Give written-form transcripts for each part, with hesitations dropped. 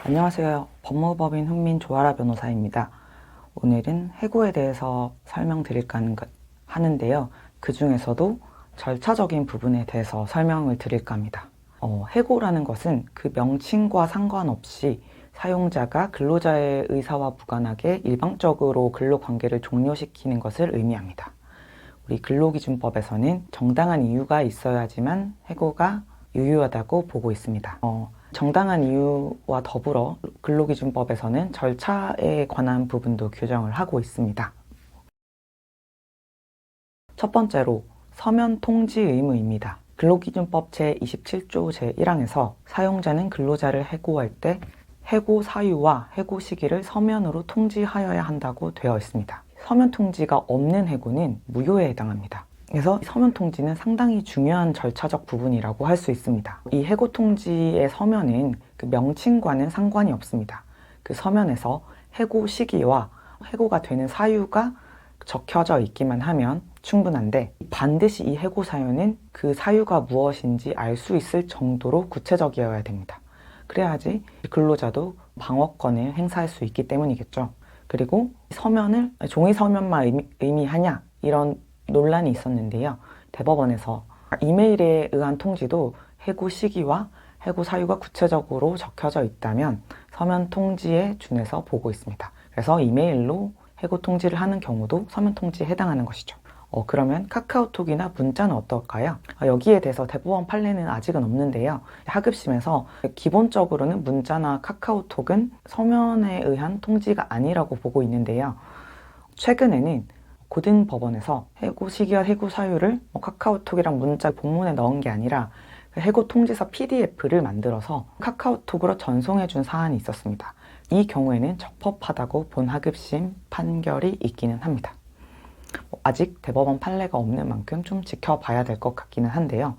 안녕하세요. 법무법인 훈민 조아라 변호사입니다. 오늘은 해고에 대해서 설명드릴까 하는데요. 그 중에서도 절차적인 부분에 대해서 설명을 드릴까 합니다. 해고라는 것은 그 명칭과 상관없이 사용자가 근로자의 의사와 무관하게 일방적으로 근로관계를 종료시키는 것을 의미합니다. 우리 근로기준법에서는 정당한 이유가 있어야지만 해고가 유효하다고 보고 있습니다. 정당한 이유와 더불어 근로기준법에서는 절차에 관한 부분도 규정을 하고 있습니다. 첫 번째로 서면 통지 의무입니다. 근로기준법 제27조 제1항에서 사용자는 근로자를 해고할 때 해고 사유와 해고 시기를 서면으로 통지하여야 한다고 되어 있습니다. 서면 통지가 없는 해고는 무효에 해당합니다. 그래서 서면 통지는 상당히 중요한 절차적 부분이라고 할 수 있습니다. 이 해고 통지의 서면은 그 명칭과는 상관이 없습니다. 그 서면에서 해고 시기와 해고가 되는 사유가 적혀져 있기만 하면 충분한데, 반드시 이 해고 사유는 그 사유가 무엇인지 알 수 있을 정도로 구체적이어야 됩니다. 그래야지 근로자도 방어권을 행사할 수 있기 때문이겠죠. 그리고 서면을 종이 서면만 의미하냐, 이런 논란이 있었는데요. 대법원에서 이메일에 의한 통지도 해고 시기와 해고 사유가 구체적으로 적혀져 있다면 서면 통지에 준해서 보고 있습니다. 그래서 이메일로 해고 통지를 하는 경우도 서면 통지에 해당하는 것이죠. 그러면 카카오톡이나 문자는 어떨까요? 여기에 대해서 대법원 판례는 아직은 없는데요. 하급심에서 기본적으로는 문자나 카카오톡은 서면에 의한 통지가 아니라고 보고 있는데요. 최근에는 고등법원에서 해고 시기와 해고 사유를 카카오톡이랑 문자 본문에 넣은 게 아니라 해고 통지서 PDF를 만들어서 카카오톡으로 전송해 준 사안이 있었습니다. 이 경우에는 적법하다고 본 하급심 판결이 있기는 합니다. 아직 대법원 판례가 없는 만큼 좀 지켜봐야 될 것 같기는 한데요.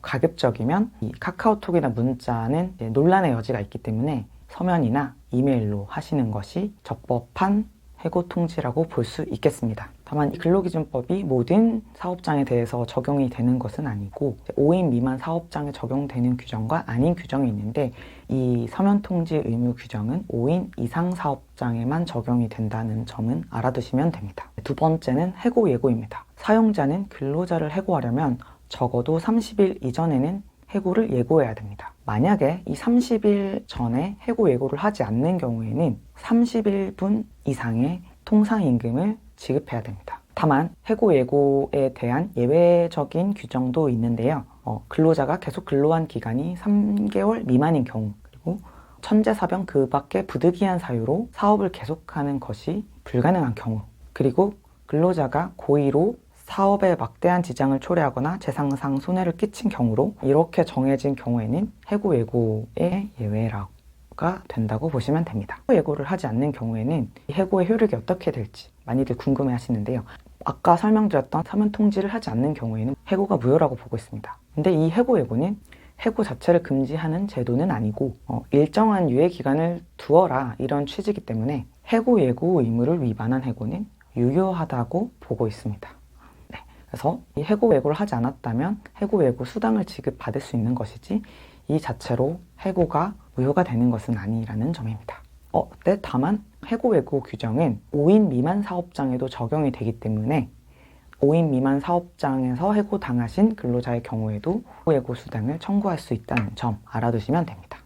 가급적이면 이 카카오톡이나 문자는 논란의 여지가 있기 때문에 서면이나 이메일로 하시는 것이 적법한 해고 통지라고 볼 수 있겠습니다. 다만 이 근로기준법이 모든 사업장에 대해서 적용이 되는 것은 아니고 5인 미만 사업장에 적용되는 규정과 아닌 규정이 있는데, 이 서면 통지 의무 규정은 5인 이상 사업장에만 적용이 된다는 점은 알아두시면 됩니다. 두 번째는 해고 예고입니다. 사용자는 근로자를 해고하려면 적어도 30일 이전에는 해고를 예고해야 됩니다. 만약에 이 30일 전에 해고 예고를 하지 않는 경우에는 30일분 이상의 통상임금을 지급해야 됩니다. 다만 해고 예고에 대한 예외적인 규정도 있는데요. 근로자가 계속 근로한 기간이 3개월 미만인 경우, 그리고 천재사병 그 밖에 부득이한 사유로 사업을 계속하는 것이 불가능한 경우, 그리고 근로자가 고의로 사업에 막대한 지장을 초래하거나 재산상 손해를 끼친 경우로 이렇게 정해진 경우에는 해고 예고의 예외가 된다고 보시면 됩니다. 예고를 하지 않는 경우에는 이 해고의 효력이 어떻게 될지 많이들 궁금해 하시는데요. 아까 설명드렸던 서면 통지를 하지 않는 경우에는 해고가 무효라고 보고 있습니다. 근데 이 해고 예고는 해고 자체를 금지하는 제도는 아니고 일정한 유예 기간을 두어라, 이런 취지이기 때문에 해고 예고 의무를 위반한 해고는 유효하다고 보고 있습니다. 그래서 이 해고 예고를 하지 않았다면 해고 예고 수당을 지급받을 수 있는 것이지 이 자체로 해고가 무효가 되는 것은 아니라는 점입니다. 다만 해고 예고 규정은 5인 미만 사업장에도 적용이 되기 때문에 5인 미만 사업장에서 해고 당하신 근로자의 경우에도 해고 예고 수당을 청구할 수 있다는 점 알아두시면 됩니다.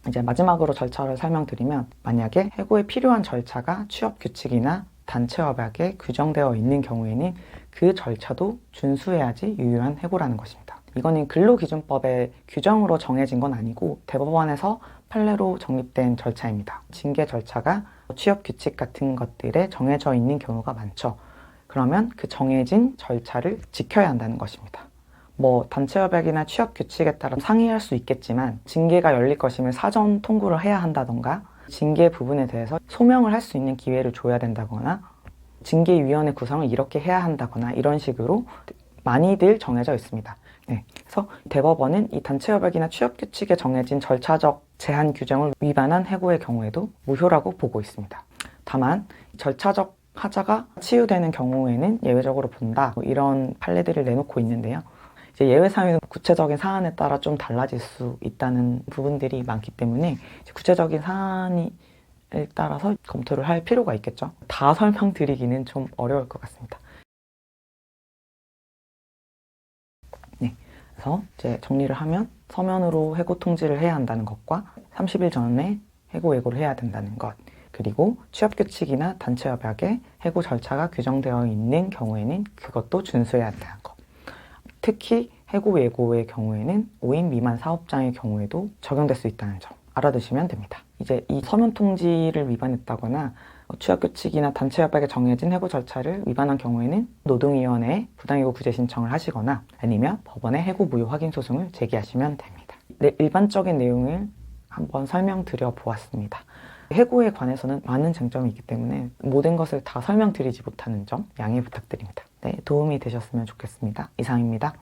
이제 마지막으로 절차를 설명드리면, 만약에 해고에 필요한 절차가 취업규칙이나 단체협약에 규정되어 있는 경우에는 그 절차도 준수해야지 유효한 해고라는 것입니다. 이거는 근로기준법의 규정으로 정해진 건 아니고 대법원에서 판례로 정립된 절차입니다. 징계 절차가 취업규칙 같은 것들에 정해져 있는 경우가 많죠. 그러면 그 정해진 절차를 지켜야 한다는 것입니다. 단체협약이나 취업규칙에 따라 상의할 수 있겠지만 징계가 열릴 것이면 사전 통보를 해야 한다던가, 징계 부분에 대해서 소명을 할 수 있는 기회를 줘야 된다거나, 징계위원회 구성을 이렇게 해야 한다거나, 이런 식으로 많이들 정해져 있습니다. 그래서 대법원은 이 단체협약이나 취업규칙에 정해진 절차적 제한 규정을 위반한 해고의 경우에도 무효라고 보고 있습니다. 다만 절차적 하자가 치유되는 경우에는 예외적으로 본다, 이런 판례들을 내놓고 있는데요. 이제 예외 사유는 구체적인 사안에 따라 좀 달라질 수 있다는 부분들이 많기 때문에 이제 구체적인 사안에 따라서 검토를 할 필요가 있겠죠. 다 설명드리기는 좀 어려울 것 같습니다. 네, 그래서 이제 정리를 하면 서면으로 해고 통지를 해야 한다는 것과 30일 전에 해고 예고를 해야 된다는 것, 그리고 취업규칙이나 단체협약에 해고 절차가 규정되어 있는 경우에는 그것도 준수해야 한다는 것. 특히 해고 예고의 경우에는 5인 미만 사업장의 경우에도 적용될 수 있다는 점 알아두시면 됩니다. 이제 이 서면 통지를 위반했다거나 취업규칙이나 단체협약에 정해진 해고 절차를 위반한 경우에는 노동위원회에 부당해고 구제 신청을 하시거나 아니면 법원에 해고 무효 확인 소송을 제기하시면 됩니다. 네, 일반적인 내용을 한번 설명드려 보았습니다. 해고에 관해서는 많은 쟁점이 있기 때문에 모든 것을 다 설명드리지 못하는 점 양해 부탁드립니다. 네, 도움이 되셨으면 좋겠습니다. 이상입니다.